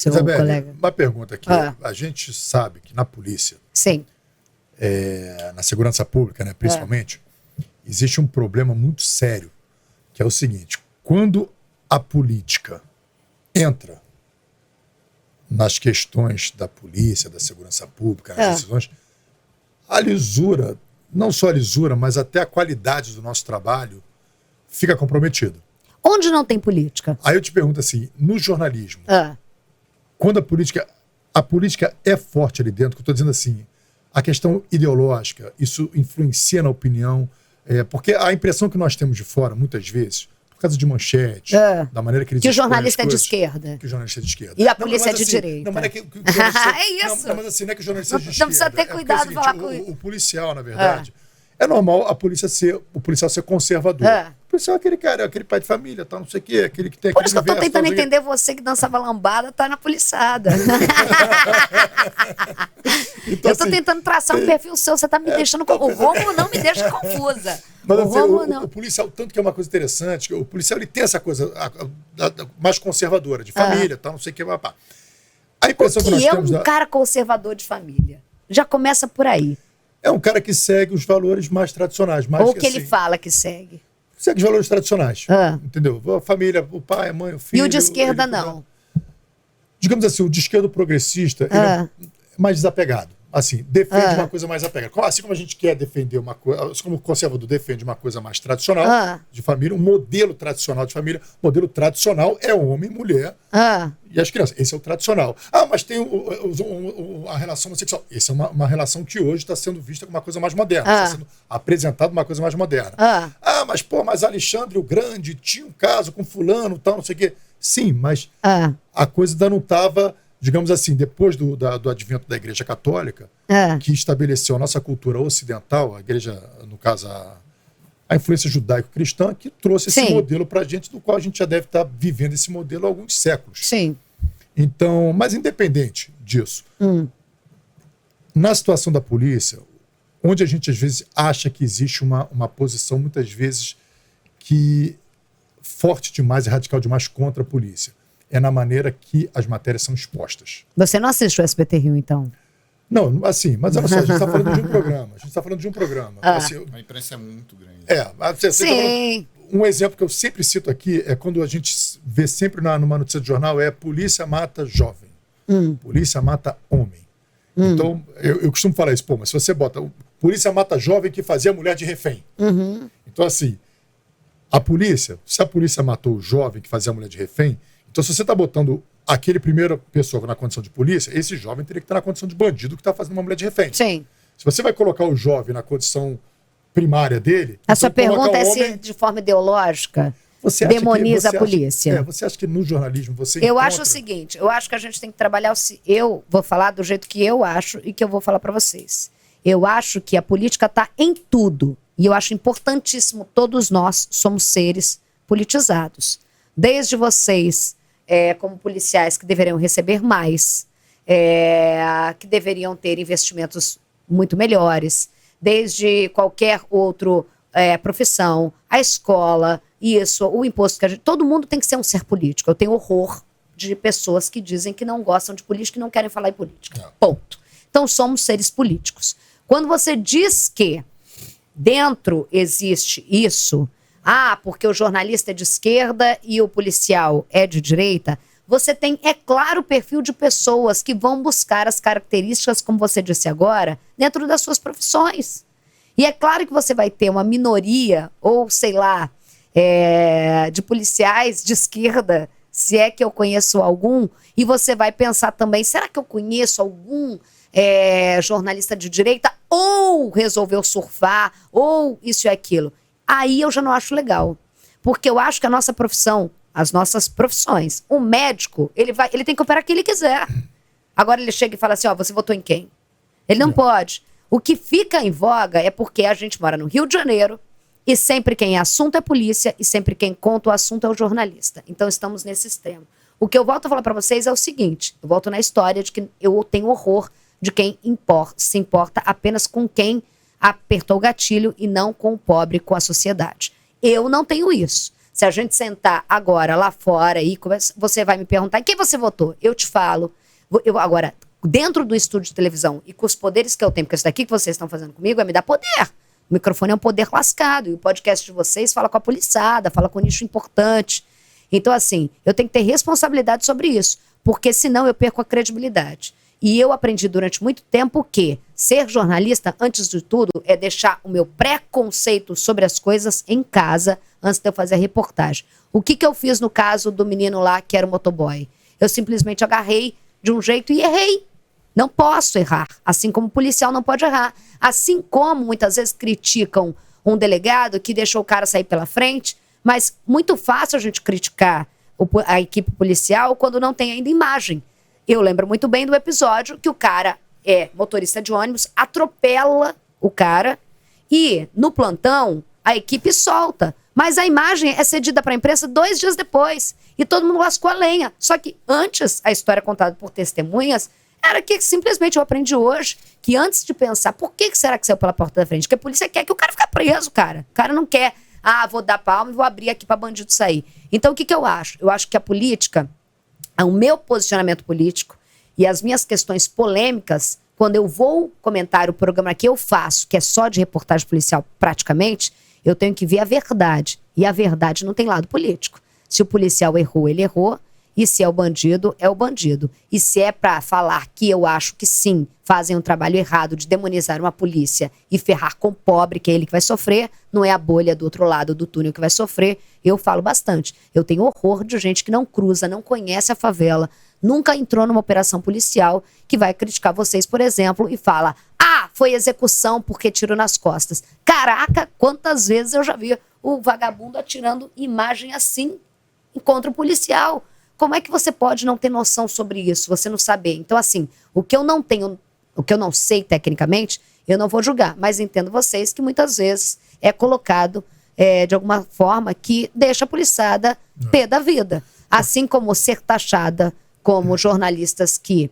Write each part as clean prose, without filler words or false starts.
seu Isabelle, colega. uma pergunta aqui. A gente sabe que na polícia, Sim. na segurança pública, né, principalmente, existe um problema muito sério, que é o seguinte: quando a política entra nas questões da polícia, da segurança pública, nas decisões, a lisura, não só a lisura, mas até a qualidade do nosso trabalho fica comprometida. Onde não tem política? Aí eu te pergunto assim, no jornalismo, quando a política é forte ali dentro, que eu estou dizendo assim, a questão ideológica, isso influencia na opinião, porque a impressão que nós temos de fora, muitas vezes, por causa de manchete, da maneira que eles que o jornalista coisas, é de esquerda. Que o jornalista é de esquerda. E a polícia é de direita. Não, mas é que o jornalista, é isso. Não, mas assim, não é que o jornalista é de Não precisa esquerda. ter cuidado de falar com o policial, na verdade, é normal o policial ser conservador. O policial é aquele cara, aquele pai de família, tá, não sei o quê, aquele que tem Por aquele isso que eu tô universo, tentando tal, entender você que dançava lambada, tá na policiada. Então, eu tô assim, tentando traçar um perfil seu, você tá me deixando... O Rômulo não me deixa confusa. Mas, o assim, Rômulo não. O policial, tanto que é uma coisa interessante, que o policial ele tem essa coisa mais conservadora, de família, tal, não sei o que, papá. A impressão que nós temos... cara conservador de família? Já começa por aí. É um cara que segue os valores mais tradicionais. Mais Ou que que assim, ele fala que segue. Segue os valores tradicionais. Entendeu? A família, o pai, a mãe, o filho... E o de esquerda não? Digamos assim, o de esquerda progressista ele é mais desapegado. Assim, defende uma coisa mais apegada. Assim como a gente quer defender uma coisa... Assim como o conservador defende uma coisa mais tradicional de família, um modelo tradicional de família. O modelo tradicional é homem, mulher e as crianças. Esse é o tradicional. Mas tem a relação homossexual. Essa é uma relação que hoje está sendo vista como uma coisa mais moderna. Está sendo apresentada uma coisa mais moderna. Mas Alexandre o Grande tinha um caso com fulano, tal, não sei o quê. Sim, mas a coisa ainda não estava... Digamos assim, depois do advento da Igreja Católica, que estabeleceu a nossa cultura ocidental, a Igreja, no caso, a influência judaico-cristã, que trouxe esse modelo para a gente, do qual a gente já deve estar vivendo esse modelo há alguns séculos. Sim. Então, mas independente disso, na situação da polícia, onde a gente às vezes acha que existe uma posição, muitas vezes, que forte demais e radical demais contra a polícia, é na maneira que as matérias são expostas. Você não assiste o SBT Rio, então? Não, assim, mas olha só, a gente está falando de um programa. Assim, a imprensa é muito grande. Sim. Um exemplo que eu sempre cito aqui é quando a gente vê sempre numa notícia de jornal é polícia mata jovem, polícia mata homem. Então, eu costumo falar isso, mas se você bota polícia mata jovem que fazia mulher de refém. Então, assim, se a polícia matou o jovem que fazia mulher de refém, então, se você está botando aquele primeira pessoa na condição de polícia, esse jovem teria que estar na condição de bandido que está fazendo uma mulher de refém. Sim. Se você vai colocar o jovem na condição primária dele... A sua pergunta é se, de forma ideológica, demoniza a polícia. Você acha que no jornalismo você Eu acho o seguinte, eu acho que a gente tem que trabalhar... Eu vou falar do jeito que eu acho e que eu vou falar para vocês. Eu acho que a política está em tudo. E eu acho importantíssimo, todos nós somos seres politizados. Desde vocês... como policiais que deveriam receber mais, que deveriam ter investimentos muito melhores, desde qualquer outra profissão, a escola, o imposto que a gente... Todo mundo tem que ser um ser político. Eu tenho horror de pessoas que dizem que não gostam de política e não querem falar em política. Ponto. Então somos seres políticos. Quando você diz que dentro existe isso... porque o jornalista é de esquerda e o policial é de direita, você tem, é claro, o perfil de pessoas que vão buscar as características, como você disse agora, dentro das suas profissões. E é claro que você vai ter uma minoria, ou sei lá, de policiais de esquerda, se é que eu conheço algum, e você vai pensar também, será que eu conheço algum jornalista de direita? Ou resolveu surfar, ou isso e aquilo. Aí eu já não acho legal. Porque eu acho que a nossa profissão, as nossas profissões, o médico, ele tem que operar quem ele quiser. Agora ele chega e fala assim, você votou em quem? Ele não pode. O que fica em voga é porque a gente mora no Rio de Janeiro e sempre quem é assunto é polícia e sempre quem conta o assunto é o jornalista. Então estamos nesse extremo. O que eu volto a falar para vocês é o seguinte, eu volto na história de que eu tenho horror de quem se importa apenas com quem apertou o gatilho e não com o pobre, com a sociedade. Eu não tenho isso. Se a gente sentar agora lá fora e você vai me perguntar em quem você votou, eu te falo. Agora, dentro do estúdio de televisão e com os poderes que eu tenho, porque isso daqui que vocês estão fazendo comigo é me dar poder. O microfone é um poder lascado. E o podcast de vocês fala com a poliçada, fala com um nicho importante. Então, assim, eu tenho que ter responsabilidade sobre isso. Porque senão eu perco a credibilidade. E eu aprendi durante muito tempo que ser jornalista, antes de tudo, é deixar o meu preconceito sobre as coisas em casa antes de eu fazer a reportagem. O que eu fiz no caso do menino lá que era o motoboy? Eu simplesmente agarrei de um jeito e errei. Não posso errar, assim como o policial não pode errar. Assim como muitas vezes criticam um delegado que deixou o cara sair pela frente, mas muito fácil a gente criticar a equipe policial quando não tem ainda imagem. Eu lembro muito bem do episódio que o cara é motorista de ônibus, atropela o cara e no plantão a equipe solta. Mas a imagem é cedida para a imprensa 2 dias depois. E todo mundo lascou a lenha. Só que antes, a história contada por testemunhas era que simplesmente eu aprendi hoje que antes de pensar por que será que saiu pela porta da frente, porque a polícia quer que o cara fique preso, cara. O cara não quer, vou dar palma e vou abrir aqui para bandido sair. Então o que eu acho? Eu acho que a política, o meu posicionamento político e as minhas questões polêmicas, quando eu vou comentar o programa que eu faço, que é só de reportagem policial praticamente, eu tenho que ver a verdade. E a verdade não tem lado político. Se o policial errou, ele errou. E se é o bandido, é o bandido. E se é para falar que eu acho que sim, fazem um trabalho errado de demonizar uma polícia e ferrar com o pobre, que é ele que vai sofrer, não é a bolha do outro lado do túnel que vai sofrer, eu falo bastante. Eu tenho horror de gente que não cruza, não conhece a favela, nunca entrou numa operação policial, que vai criticar vocês, por exemplo, e fala, foi execução porque tiro nas costas. Caraca, quantas vezes eu já vi o vagabundo atirando imagem assim contra o policial. Como é que você pode não ter noção sobre isso, você não saber? Então, assim, o que eu não sei tecnicamente, eu não vou julgar, mas entendo vocês que muitas vezes é colocado de alguma forma que deixa a poliçada pé da vida. Assim como ser taxada como jornalistas que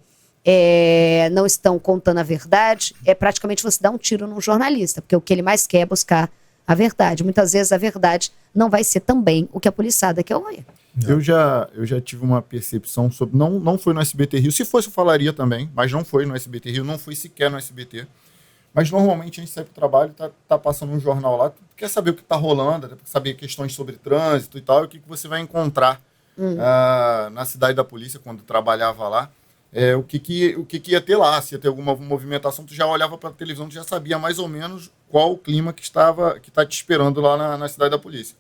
não estão contando a verdade, é praticamente você dar um tiro num jornalista, porque o que ele mais quer é buscar a verdade. Muitas vezes a verdade não vai ser também o que a poliçada quer ouvir. Eu já tive uma percepção sobre... Não foi no SBT Rio. Se fosse, eu falaria também, mas não foi no SBT Rio, não foi sequer no SBT. Mas normalmente a gente sai pro trabalho e tá passando um jornal lá, tu quer saber o que tá rolando, quer saber questões sobre trânsito e tal, e o que você vai encontrar na cidade da polícia, quando trabalhava lá. O que ia ter lá, se ia ter alguma movimentação, tu já olhava para a televisão, tu já sabia mais ou menos qual o clima que tá te esperando lá na cidade da polícia.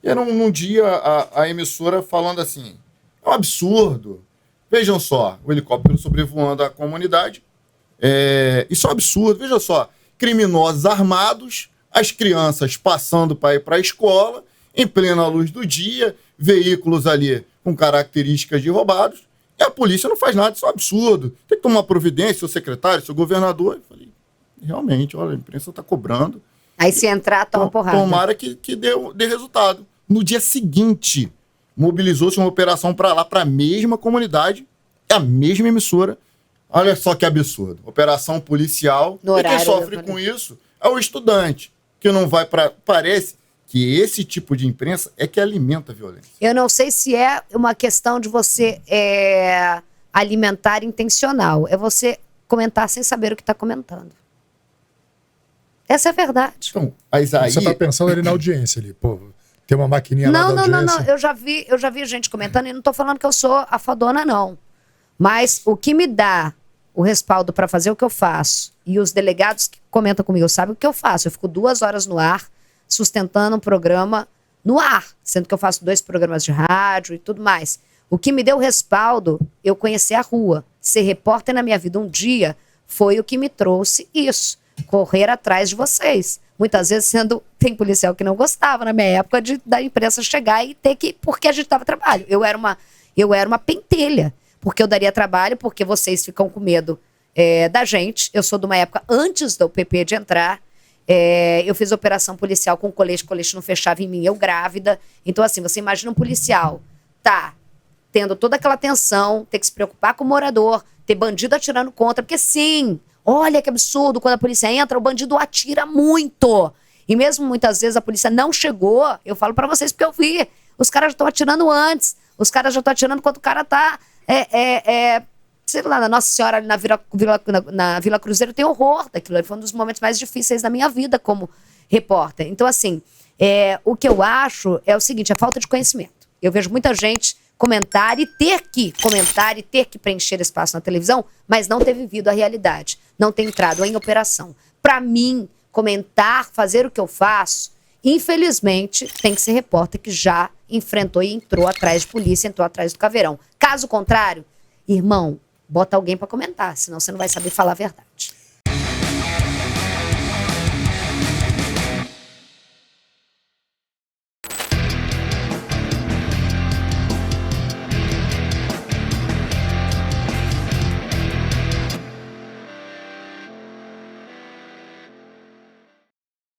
E era num dia a emissora falando assim, é um absurdo, vejam só, o helicóptero sobrevoando a comunidade, isso é um absurdo, veja só, criminosos armados, as crianças passando para ir para a escola, em plena luz do dia, veículos ali com características de roubados, e a polícia não faz nada, isso é um absurdo, tem que tomar providência, seu secretário, seu governador. Eu falei, realmente, olha, a imprensa está cobrando. Aí se entrar, toma porrada. Tomara que dê resultado. No dia seguinte, mobilizou-se uma operação para lá, para a mesma comunidade, a mesma emissora. Olha só que absurdo. Operação policial. E quem sofre com isso é o estudante, que não vai para... Parece que esse tipo de imprensa é que alimenta a violência. Eu não sei se é uma questão de você alimentar intencional. É você comentar sem saber o que está comentando. Essa é a verdade. Então, você está pensando ali na audiência ali, pô. Tem uma maquininha lá da audiência. Não. Eu já vi gente comentando e não estou falando que eu sou a fadona, não. Mas o que me dá o respaldo para fazer o que eu faço, e os delegados que comentam comigo sabem o que eu faço. Eu fico 2 horas no ar, sustentando um programa no ar, sendo que eu faço 2 programas de rádio e tudo mais. O que me deu respaldo, eu conhecer a rua. Ser repórter na minha vida um dia foi o que me trouxe isso. Correr atrás de vocês. Muitas vezes tem policial que não gostava na minha época da imprensa chegar e ter que... Porque a gente dava trabalho. Eu era uma pentelha. Porque eu daria trabalho, porque vocês ficam com medo da gente. Eu sou de uma época antes do PP de entrar. Eu fiz operação policial com colete não fechava em mim, eu grávida. Então, assim, você imagina um policial tendo toda aquela tensão, ter que se preocupar com o morador, ter bandido atirando contra, porque sim, olha que absurdo, quando a polícia entra, o bandido atira muito. E mesmo muitas vezes a polícia não chegou, eu falo pra vocês porque eu vi. Os caras já estão atirando antes. Os caras já estão atirando quando o cara tá... sei lá, na Nossa Senhora, ali na Vila Cruzeiro, tem horror daquilo. Foi um dos momentos mais difíceis da minha vida como repórter. Então, assim, o que eu acho é o seguinte, é falta de conhecimento. Eu vejo muita gente comentar e ter que preencher espaço na televisão, mas não ter vivido a realidade, não ter entrado em operação. Para mim, comentar, fazer o que eu faço, infelizmente, tem que ser repórter que já enfrentou e entrou atrás de polícia, entrou atrás do caveirão. Caso contrário, irmão, bota alguém para comentar, senão você não vai saber falar a verdade.